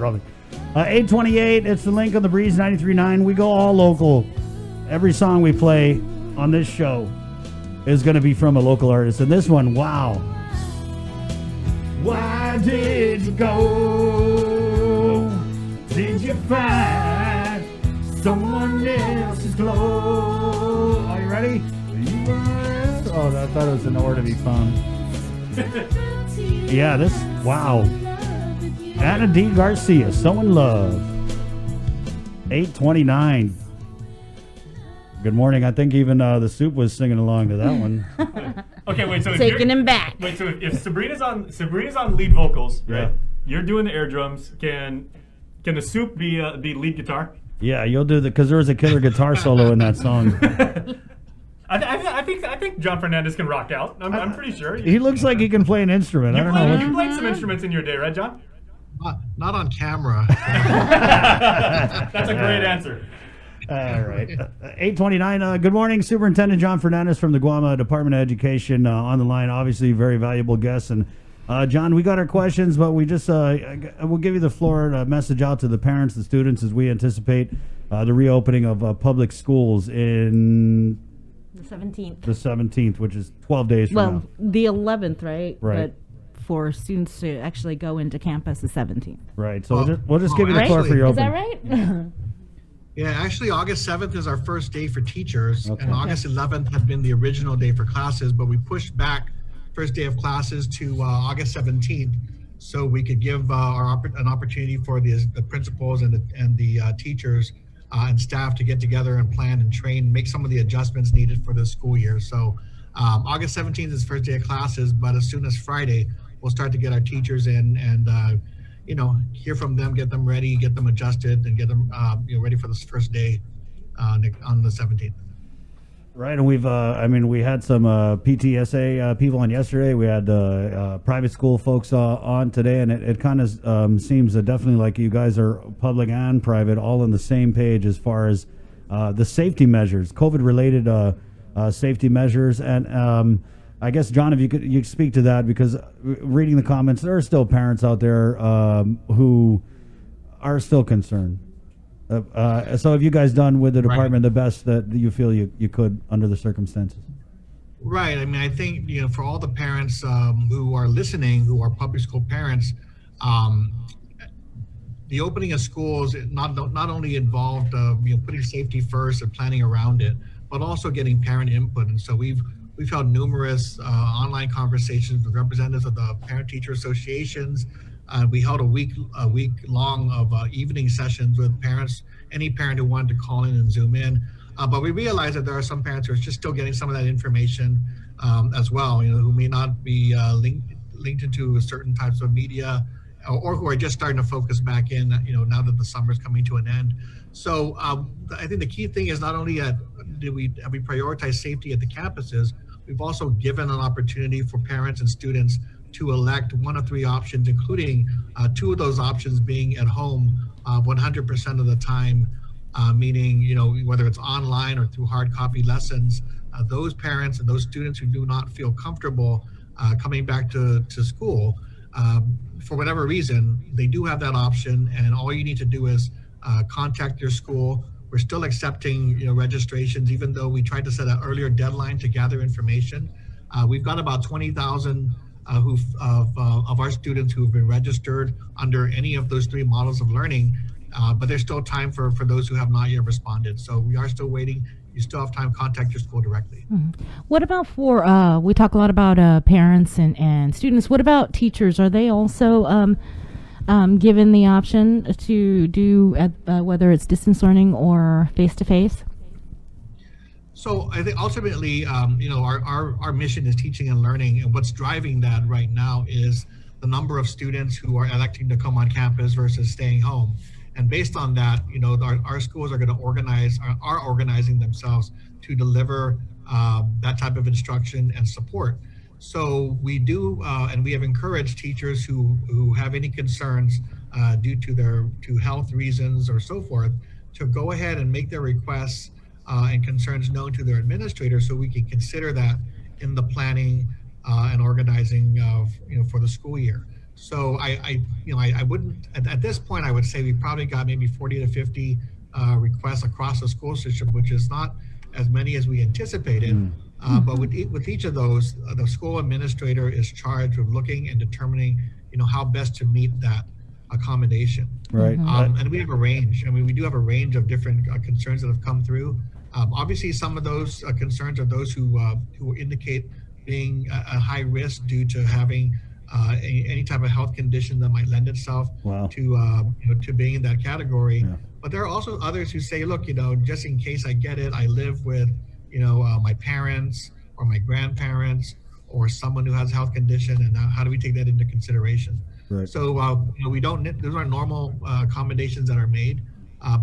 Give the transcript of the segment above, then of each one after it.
probably. 828, it's the link on the Breeze 93.9. We go all local. Every song we play on this show is going to be from a local artist. And this one, wow. Why did you go? Did you find someone else's glow? Are you ready? Oh, I thought it was nowhere to be found. Yeah, this, wow. Anna D. Garcia, So in Love. 829. Good morning. I think even the soup was singing along to that one. Okay, wait. So taking him back. Wait, so if Sabrina's on lead vocals, right? Yeah. You're doing the air drums. Can the soup be lead guitar? Yeah, you'll do because there was a killer guitar solo in that song. I think Jon Fernandez can rock out. I'm pretty sure. He looks like he can play an instrument. I don't know. You played some instruments in your day, right, John? Not on camera. That's a great answer. All right. 829. Good morning, Superintendent Jon Fernandez from the Guam Department of Education on the line. Obviously, very valuable guest. And John, we got our questions, but we just we'll give you the floor to message out to the parents, the students, as we anticipate the reopening of public schools in The 17th. the 17th, which is 12 days from now. Well, the 11th, right? Right. But for students to actually go into campus the 17th. Right. So we'll just give you the Right? floor for your Is opening. that right? Yeah, actually, August 7th is our first day for teachers, Okay. and August 11th had been the original day for classes, but we pushed back first day of classes to August 17th, so we could give an opportunity for the principals and the teachers and staff to get together and plan and train, make some of the adjustments needed for the school year. So August 17th is first day of classes, but as soon as Friday, we'll start to get our teachers in and hear from them, get them ready, get them adjusted, and get them ready for this first day on the 17th. Right, and we had some PTSA people on yesterday. We had private school folks on today, and it kind of seems definitely like you guys are public and private all on the same page as far as the safety measures, COVID-related safety measures. And I guess, John, if you could speak to that, because reading the comments, there are still parents out there who are still concerned. So have you guys done with the department the best that you feel you could under the circumstances? Right. I mean, I think, for all the parents who are listening, who are public school parents, the opening of schools not only involved putting safety first and planning around it, but also getting parent input. And so we've held numerous online conversations with representatives of the parent-teacher associations. We held a week long of evening sessions with parents, any parent who wanted to call in and Zoom in. But we realized that there are some parents who are just still getting some of that information as well, who may not be linked into certain types of media or who are just starting to focus back in, now that the summer is coming to an end. So I think the key thing is not only have we prioritized safety at the campuses, we've also given an opportunity for parents and students to elect one of three options, including two of those options being at home 100% of the time, meaning, whether it's online or through hard copy lessons, those parents and those students who do not feel comfortable coming back to school, for whatever reason, they do have that option, and all you need to do is contact your school. We're still accepting, registrations, even though we tried to set an earlier deadline to gather information. We've got about 20,000 of our students who've been registered under any of those three models of learning, but there's still time for those who have not yet responded. So we are still waiting. You still have time to contact your school directly. Mm-hmm. What about we talk a lot about parents and students. What about teachers? Are they also given the option to do whether it's distance learning or face-to-face? So I think ultimately, our mission is teaching and learning, and what's driving that right now is the number of students who are electing to come on campus versus staying home. And based on that, our schools are going to are organizing themselves to deliver that type of instruction and support. So we do, and we have encouraged teachers who have any concerns due to health reasons or so forth, to go ahead and make their requests and concerns known to their administrator, so we can consider that in the planning and organizing for the school year. So I wouldn't at this point. I would say we probably got maybe 40 to 50 requests across the school system, which is not as many as we anticipated. But with each of those, the school administrator is charged with looking and determining, how best to meet that accommodation. Right. And we have a range. I mean, we do have a range of different concerns that have come through. Obviously, some of those concerns are those who indicate being a high risk due to having any type of health condition that might lend itself Wow. to to being in that category. Yeah. But there are also others who say, look, just in case I get it, I live with my parents or my grandparents or someone who has a health condition, and how do we take that into consideration? Right. So we don't. Those are normal accommodations that are made,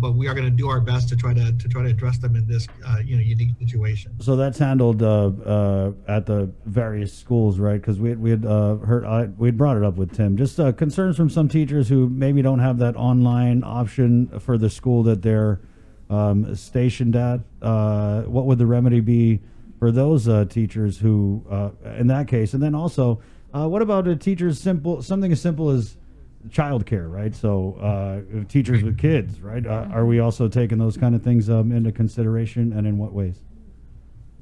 but we are going to do our best to try to address them in this unique situation. So that's handled at the various schools, right? Because we had heard we had brought it up with Tim. Just concerns from some teachers who maybe don't have that online option for the school that they're stationed at. What would the remedy be for those teachers who, in that case? And then also, what about a teacher's something as simple as childcare, right? So teachers with kids, right? Are we also taking those kind of things into consideration, and in what ways?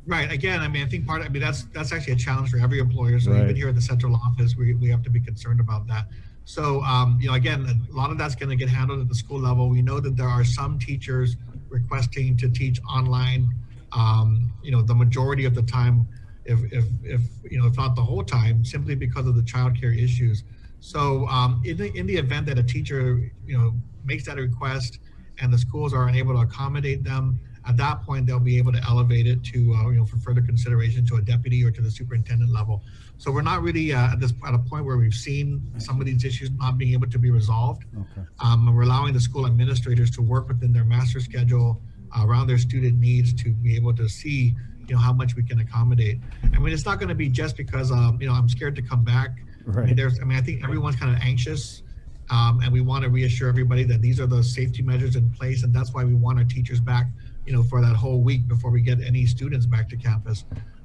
Right. Again, I think that's actually a challenge for every employer. So Right. even here at the central office, we have to be concerned about that. So again, a lot of that's going to get handled at the school level. We know that there are some teachers requesting to teach online. The majority of the time, if not the whole time, simply because of the childcare issues. So in the event that a teacher makes that request and the schools are unable to accommodate them, at that point they'll be able to elevate it to for further consideration to a deputy or to the superintendent level. So we're not really at a point where we've seen some of these issues not being able to be resolved. Okay. And we're allowing the school administrators to work within their master schedule around their student needs to be able to see how much we can accommodate. It's not going to be just because I'm scared to come back. Right. I think everyone's kind of anxious, and we want to reassure everybody that these are the safety measures in place, and that's why we want our teachers back for that whole week before we get any students back to campus.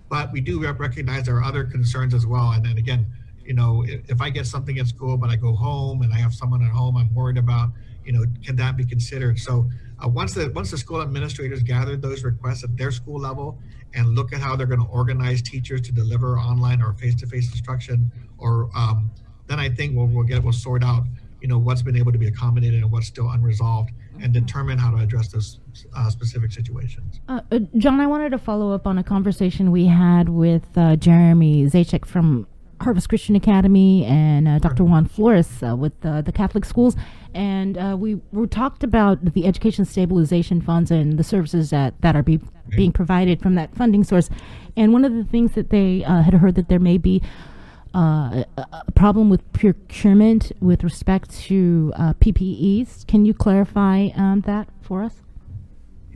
But we do recognize there are other concerns as well. And then again, if I get something at school, but I go home and I have someone at home I'm worried about, can that be considered? So once the school administrators gather those requests at their school level and look at how they're going to organize teachers to deliver online or face-to-face instruction, or then I think we'll sort out what's been able to be accommodated and what's still unresolved, and determine how to address those specific situations. John, I wanted to follow up on a conversation we had with Jeremy Zajac from Harvest Christian Academy and Dr. Juan Flores with the Catholic schools. And we talked about the education stabilization funds and the services that are being provided from that funding source. And one of the things that they had heard that there may be a problem with procurement with respect to PPEs. Can you clarify that for us?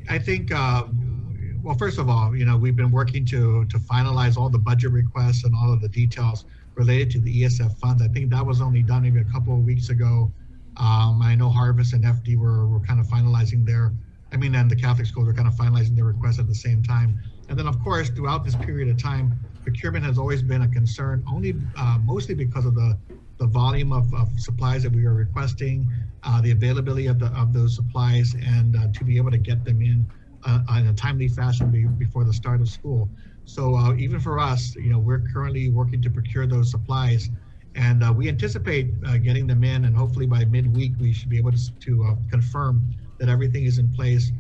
I think, well, first of all, we've been working to finalize all the budget requests and all of the details related to the ESF funds. I think that was only done maybe a couple of weeks ago. I know Harvest and FD were kind of finalizing and the Catholic schools were kind of finalizing their requests at the same time. And then, of course, throughout this period of time, procurement has always been a concern, mostly because of the volume of supplies that we are requesting, the availability of those supplies, and to be able to get them in a timely fashion before the start of school. So even for us, we're currently working to procure those supplies, and we anticipate getting them in, and hopefully by midweek we should be able to confirm that everything is in place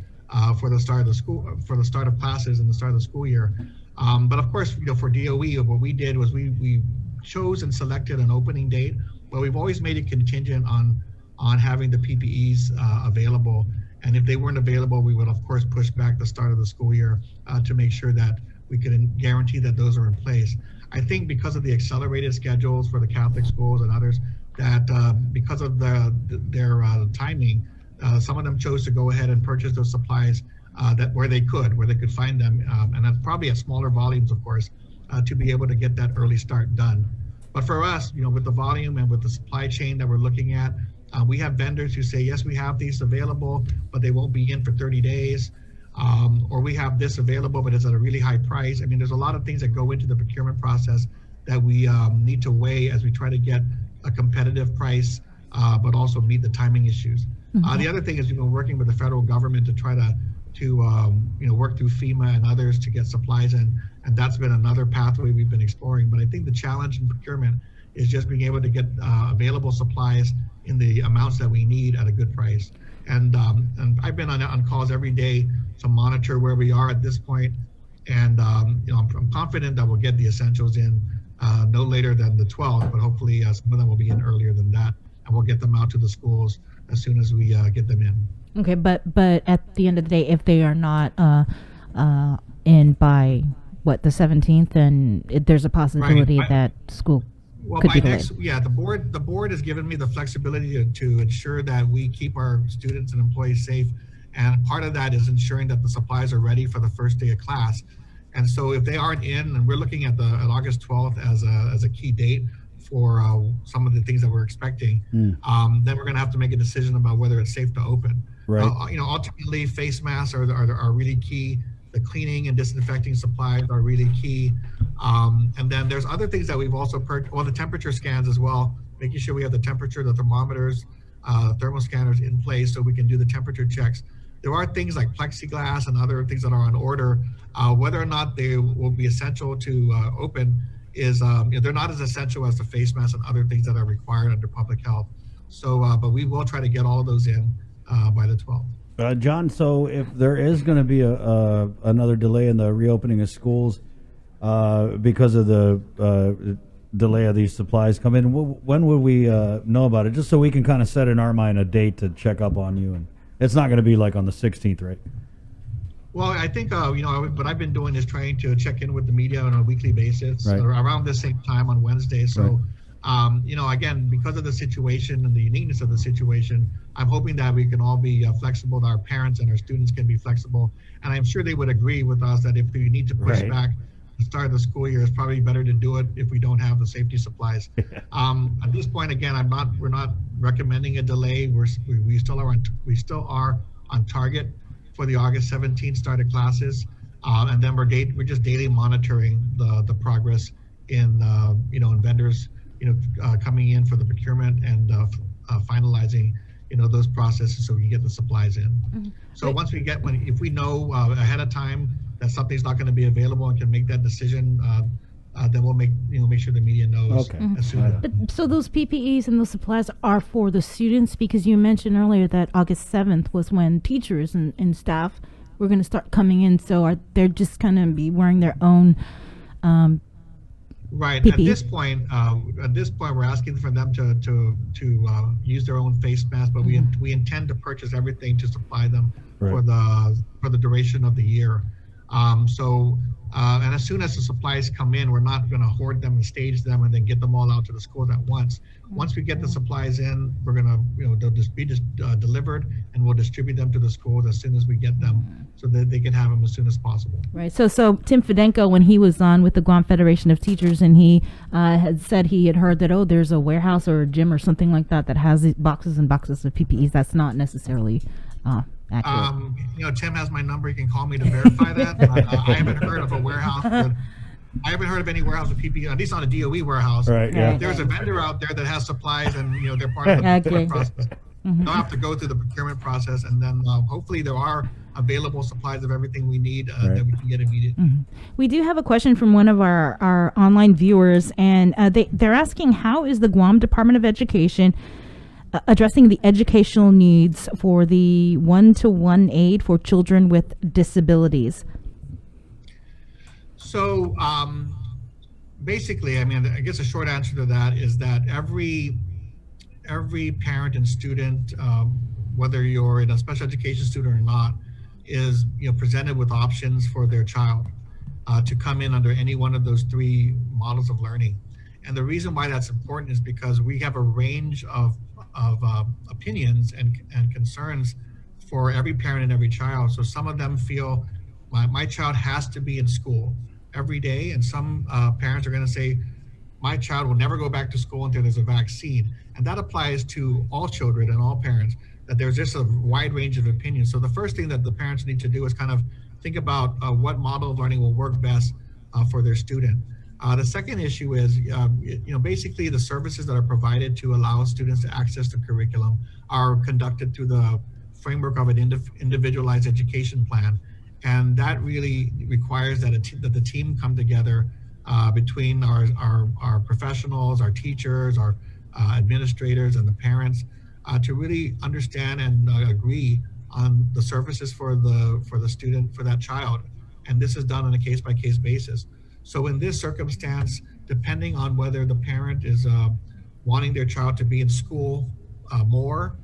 for the start of the school, for the start of classes and the start of the school year. But of course, for DOE, what we did was we chose and selected an opening date, but we've always made it contingent on having the PPEs available. And if they weren't available, we would of course push back the start of the school year to make sure that we could guarantee that those are in place. I think because of the accelerated schedules for the Catholic schools and others, that because of their timing, some of them chose to go ahead and purchase those supplies where they could find them, and that's probably at smaller volumes, of course, to be able to get that early start done. But for us, with the volume and with the supply chain that we're looking at, we have vendors who say, yes, we have these available, but they won't be in for 30 days. Or we have this available, but it's at a really high price. There's a lot of things that go into the procurement process that we need to weigh as we try to get a competitive price, but also meet the timing issues. The other thing is we've been working with the federal government to try to work through FEMA and others to get supplies in, and that's been another pathway we've been exploring. But I think the challenge in procurement is just being able to get available supplies in the amounts that we need at a good price. And I've been on calls every day to monitor where we are at this point. And I'm confident that we'll get the essentials in no later than the 12th, but hopefully some of them will be in earlier than that, and we'll get them out to the schools as soon as we get them in. Okay, but at the end of the day, if they are not in by the 17th, then there's a possibility that school could be delayed. The board has given me the flexibility to ensure that we keep our students and employees safe, and part of that is ensuring that the supplies are ready for the first day of class. And so if they aren't in, and we're looking at August 12th as a key date for some of the things that we're expecting, then we're going to have to make a decision about whether it's safe to open. Right. Ultimately, face masks are really key. The cleaning and disinfecting supplies are really key. And then there's other things that we've also purchased. Well, the temperature scans as well, making sure we have the temperature, the thermometers, thermal scanners in place so we can do the temperature checks. There are things like plexiglass and other things that are on order. Whether or not they will be essential to open is, they're not as essential as the face masks and other things that are required under public health. So, but we will try to get all of those in by the 12th. John, so if there is going to be another delay in the reopening of schools because of the delay of these supplies coming in, when would we know about it? Just so we can kind of set in our mind a date to check up on you. And it's not going to be like on the 16th, right? Well, I think, what I've been doing is trying to check in with the media on a weekly basis, right, around the same time on Wednesday. So, right, again, because of the situation and the uniqueness of the situation, I'm hoping that we can all be flexible, that our parents and our students can be flexible. And I'm sure they would agree with us that if we need to push right back the start of the school year, it's probably better to do it if we don't have the safety supplies. At this point, again, we're not recommending a delay. We still are on target for the August 17th start of classes, and then we're just daily monitoring the progress in in vendors coming in for the procurement and finalizing those processes so we can get the supplies in. Mm-hmm. So once if we know ahead of time that something's not going to be available and can make that decision, then we'll make sure the media knows as soon as. But so those PPEs and those supplies are for the students, because you mentioned earlier that August 7th was when teachers and staff were going to start coming in. So they're just going to be wearing their own right PPE. At this point, we're asking for them to use their own face masks, but we intend to purchase everything to supply them for the duration of the year. And as soon as the supplies come in, we're not going to hoard them and stage them and then get them all out to the schools at once. Once we get the supplies in, we're going to, they'll just be delivered, and we'll distribute them to the schools as soon as we get them, so that they can have them as soon as possible. Right. So Tim Fidenko, when he was on with the Guam Federation of Teachers, and he had said he had heard that, there's a warehouse or a gym or something like that has boxes and boxes of PPEs. That's not necessarily accurate. Tim has my number. You can call me to verify that. I haven't heard of a warehouse. I haven't heard of any warehouse with PPE, at least on a DOE warehouse. Right. Yeah. There's a vendor out there that has supplies, and they're part of the procurement process. They'll have to go through the procurement process, and then hopefully there are available supplies of everything we need that we can get immediately. We do have a question from one of our online viewers, and they're asking, how is the Guam Department of Education addressing the educational needs for the one-to-one aid for children with disabilities? So basically, I guess a short answer to that is that every parent and student, whether you're in a special education student or not, is presented with options for their child to come in under any one of those three models of learning. And the reason why that's important is because we have a range of opinions and concerns for every parent and every child. So some of them feel my child has to be in school every day, and some parents are going to say my child will never go back to school until there's a vaccine. And that applies to all children and all parents, that there's just a wide range of opinions. So the first thing that the parents need to do is kind of think about what model of learning will work best for their student. The second issue is, basically the services that are provided to allow students to access the curriculum are conducted through the framework of an individualized education plan. And that really requires that, that the team come together between our professionals, our teachers, our administrators, and the parents to really understand and agree on the services for the student, for that child. And this is done on a case-by-case basis. So in this circumstance, depending on whether the parent is wanting their child to be in school more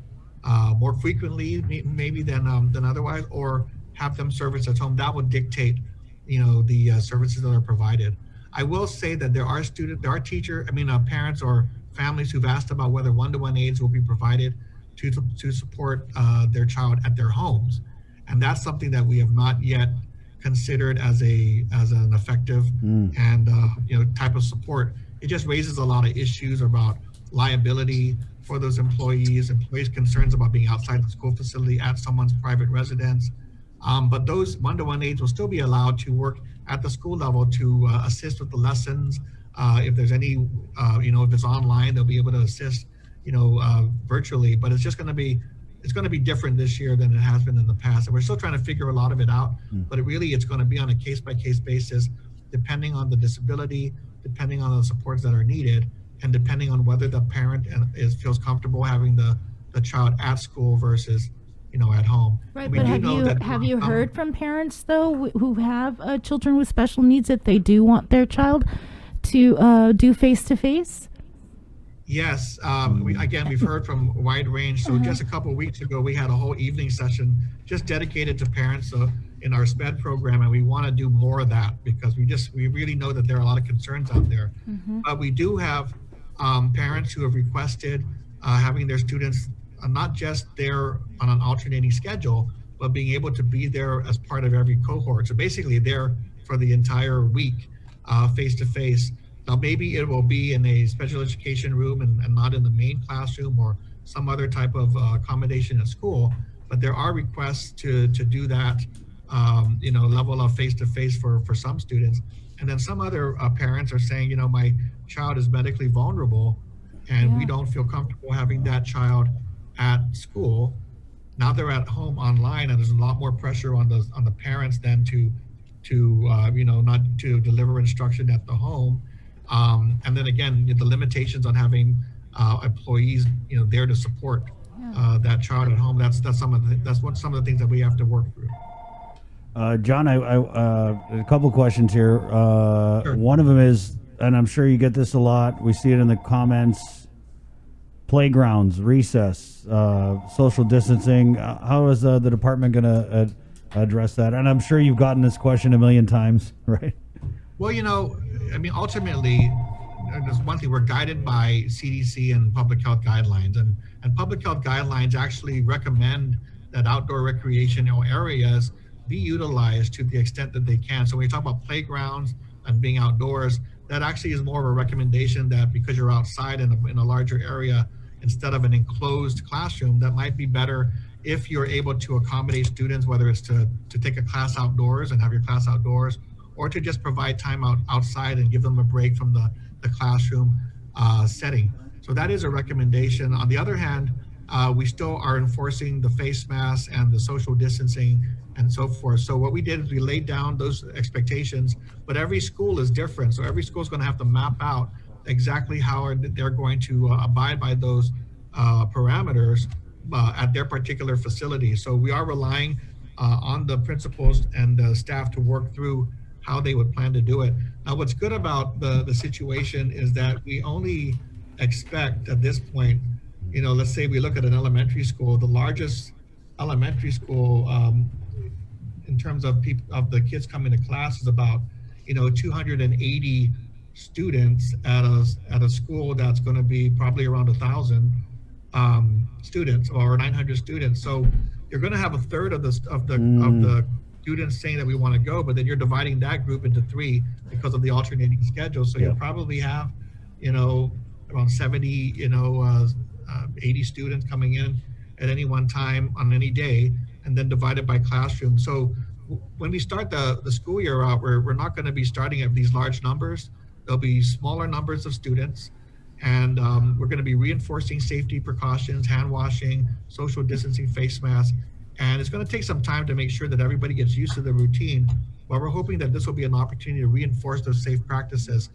frequently, maybe than otherwise, or have them service at home, that would dictate, the services that are provided. I will say that there are parents or families who've asked about whether one-to-one aids will be provided to support their child at their homes, and that's something that we have not yet considered as an effective and type of support. It just raises a lot of issues about liability for those employees concerns about being outside the school facility at someone's private residence. But those one-to-one aides will still be allowed to work at the school level to assist with the lessons. If there's any, if it's online, they'll be able to assist, virtually. But it's going to be different this year than it has been in the past. And we're still trying to figure a lot of it out. But it's going to be on a case-by-case basis, depending on the disability, depending on the supports that are needed, and depending on whether the parent feels comfortable having the child at school versus at home. Right, but have you heard from parents though who have children with special needs that they do want their child to do face-to-face? Yes, we've heard from a wide range. So just a couple of weeks ago, we had a whole evening session just dedicated to parents in our SPED program, and we want to do more of that because we really know that there are a lot of concerns out there. But we do have parents who have requested having their students not just there on an alternating schedule, but being able to be there as part of every cohort. So basically there for the entire week, face-to-face. Now maybe it will be in a special education room and not in the main classroom or some other type of accommodation at school, but there are requests to do that, level of face-to-face for some students. And then some other parents are saying, my child is medically vulnerable and we don't feel comfortable having that child at school. Now they're at home online, and there's a lot more pressure on the parents than to not to deliver instruction at the home. And then again, the limitations on having employees, there to support that child at home. That's some of the things that we have to work through. John, I a couple questions here. Sure. One of them is, and I'm sure you get this a lot, we see it in the comments, playgrounds, recess, social distancing. How is the department going to address that? And I'm sure you've gotten this question a million times, right? Well, ultimately, there's one thing, we're guided by CDC and public health guidelines, and public health guidelines actually recommend that outdoor recreation areas be utilized to the extent that they can. So when you talk about playgrounds and being outdoors, that actually is more of a recommendation that because you're outside in a larger area, instead of an enclosed classroom, that might be better if you're able to accommodate students, whether it's to take a class outdoors and have your class outdoors, or to just provide time outside and give them a break from the classroom setting. So that is a recommendation. On the other hand, we still are enforcing the face masks and the social distancing and so forth. So what we did is we laid down those expectations, but every school is different. So every school is going to have to map out exactly how they're going to abide by those parameters at their particular facility. So we are relying on the principals and the staff to work through how they would plan to do it. Now, what's good about the situation is that we only expect at this point, let's say we look at an elementary school, the largest elementary school in terms of the kids coming to class is about 280 students at a school that's going to be probably around 1,000 students or 900 students. So you're going to have a third of the students saying that we want to go, but then you're dividing that group into three because of the alternating schedule. So you'll probably have around 70 80 students coming in at any one time on any day, and then divided by classroom. So when we start the school year out, we're not going to be starting at these large numbers. There'll be smaller numbers of students, and we're going to be reinforcing safety precautions, hand washing, social distancing, face masks. And it's going to take some time to make sure that everybody gets used to the routine, but we're hoping that this will be an opportunity to reinforce those safe practices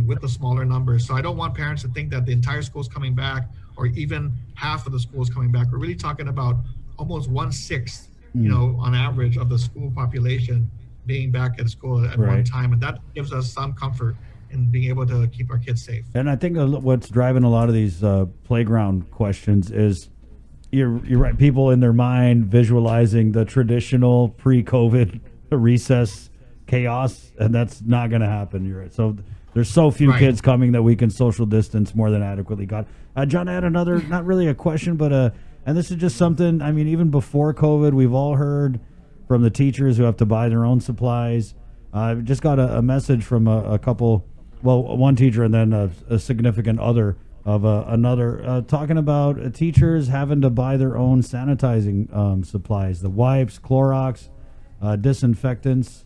with the smaller numbers. So I don't want parents to think that the entire school is coming back, or even half of the school is coming back. We're really talking about almost 1/6, on average, of the school population being back at school at one time. And that gives us some comfort in being able to keep our kids safe. And I think what's driving a lot of these playground questions is you're right. People in their mind visualizing the traditional pre-COVID recess chaos, and that's not going to happen. You're right. So there's so few kids coming that we can social distance more than adequately. John, I had another, not really a question, but and this is just something. I mean, even before COVID, we've all heard from the teachers who have to buy their own supplies. I just got a message from a couple, well, one teacher and then a significant other of another, talking about teachers having to buy their own sanitizing supplies, the wipes, Clorox, disinfectants.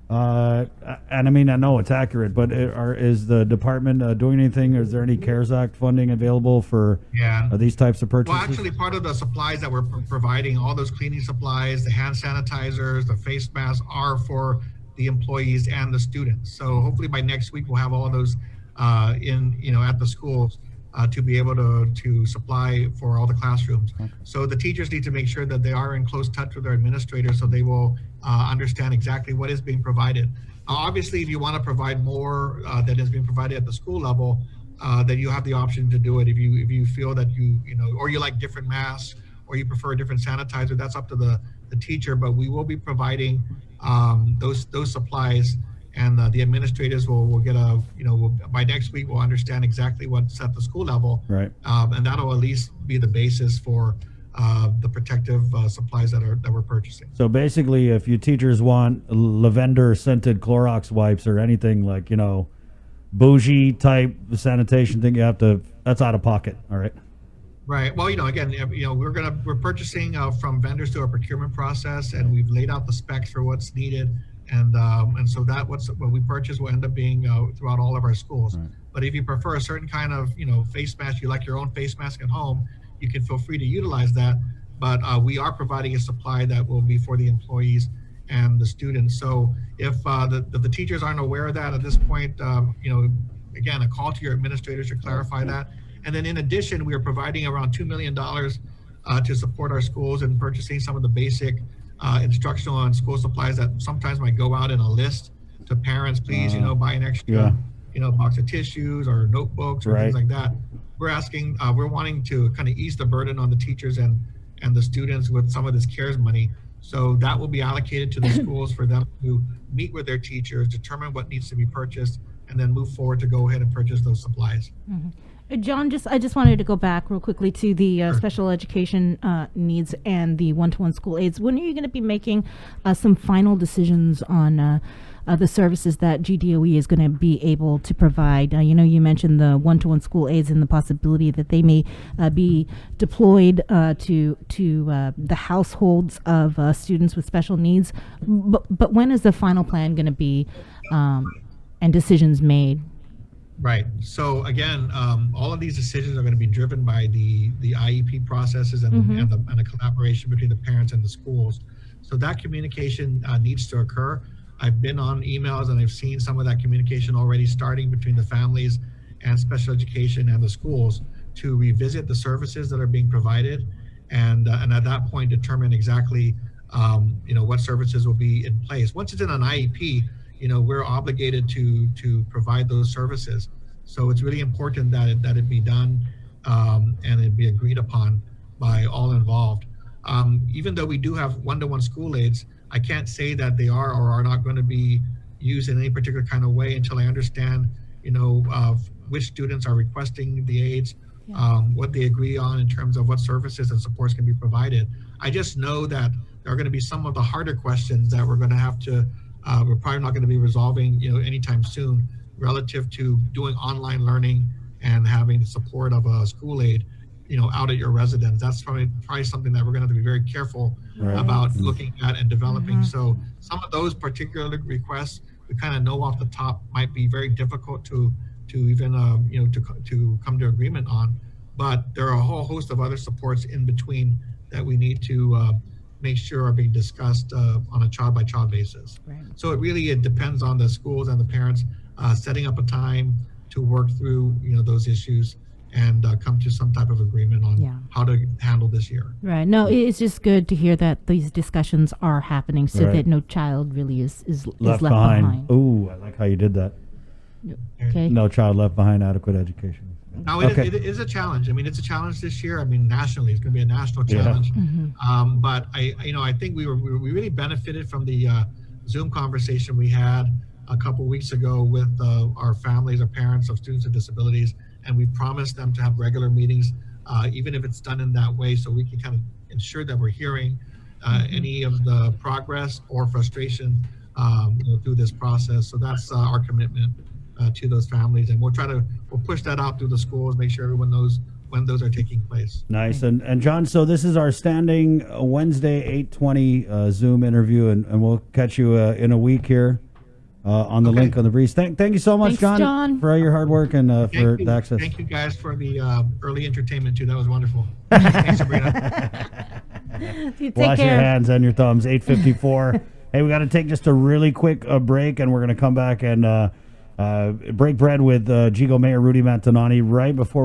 And I mean, I know it's accurate, but is the department doing anything? Is there any CARES Act funding available for these types of purchases? Well, actually, part of the supplies that we're providing, all those cleaning supplies, the hand sanitizers, the face masks, are for the employees and the students. So hopefully by next week, we'll have all of those at the schools to be able to supply for all the classrooms. Okay. So the teachers need to make sure that they are in close touch with their administrators, so they will understand exactly what is being provided. Obviously, if you want to provide more than is being provided at the school level, then you have the option to do it. If you feel that or you like different masks, or you prefer a different sanitizer, that's up to the teacher. But we will be providing those supplies, and the administrators will get by next week we'll understand exactly what's at the school level, right? And that'll at least be the basis for the protective supplies that we're purchasing. So basically, if you teachers want lavender scented Clorox wipes or anything like bougie type sanitation thing, that's out of pocket. All right. Right. Well, again, we're purchasing from vendors through our procurement process, and we've laid out the specs for what's needed. And so that what we purchase will end up being throughout all of our schools. Right. But if you prefer a certain kind of face mask, you like your own face mask at home, you can feel free to utilize that. But we are providing a supply that will be for the employees and the students. So if the teachers aren't aware of that at this point, again, a call to your administrators to clarify that. And then in addition, we are providing around $2 million to support our schools in purchasing some of the basic instructional and school supplies that sometimes might go out in a list to parents. Please, buy an extra, box of tissues or notebooks or things like that. We're wanting to kind of ease the burden on the teachers and the students with some of this CARES money. So that will be allocated to the schools for them to meet with their teachers, determine what needs to be purchased, and then move forward to go ahead and purchase those supplies. Mm-hmm. John, I just wanted to go back real quickly to the special education needs and the one-to-one school aids. When are you going to be making some final decisions on the services that GDOE is going to be able to provide? You mentioned the one-to-one school aids and the possibility that they may be deployed to the households of students with special needs. But when is the final plan going to be and decisions made? Right. So again, all of these decisions are going to be driven by the IEP processes and the collaboration between the parents and the schools. So that communication needs to occur. I've been on emails and I've seen some of that communication already starting between the families and special education and the schools to revisit the services that are being provided, and at that point determine exactly what services will be in place. Once it's in an IEP, we're obligated to provide those services. So it's really important that it be done and it be agreed upon by all involved. Even though we do have one-to-one school aids, I can't say that they are or are not going to be used in any particular kind of way until I understand, which students are requesting the aids, what they agree on in terms of what services and supports can be provided. I just know that there are going to be some of the harder questions that we're going to have to we're probably not going to be resolving, anytime soon, relative to doing online learning and having the support of a school aide, out at your residence. That's probably something that we're going to have to be very careful about looking at and developing. So some of those particular requests, we kind of know off the top might be very difficult to even to come to agreement on. But there are a whole host of other supports in between that we need to make sure are being discussed on a child-by-child basis. Right. So it depends on the schools and the parents setting up a time to work through those issues and come to some type of agreement on how to handle this year. Right. No, it's just good to hear that these discussions are happening so Right. that no child really is Left left behind. Ooh, I like how you did that. Okay. No child left behind, adequate education. Now, it is a challenge. I mean, it's a challenge this year. I mean, nationally, it's going to be a national challenge. But I think we really benefited from the Zoom conversation we had a couple weeks ago with our families, our parents of students with disabilities, and we promised them to have regular meetings, even if it's done in that way, so we can kind of ensure that we're hearing any of the progress or frustration through this process. So that's our commitment to those families, and we'll push that out through the schools, make sure everyone knows when those are taking place. Nice. And John, so this is our standing Wednesday 8:20 Zoom interview, and we'll catch you in a week here on the link on the breeze. Thank you so much, Thanks, John, for all your hard work and for the access. Thank you guys for the early entertainment too. That was wonderful. Thanks, Sabrina. You take Wash care. your hands and your thumbs. 8:54. Hey, we got to take just a really quick break, and we're going to come back and break bread with Jigo Mayor Rudy Mantonani right before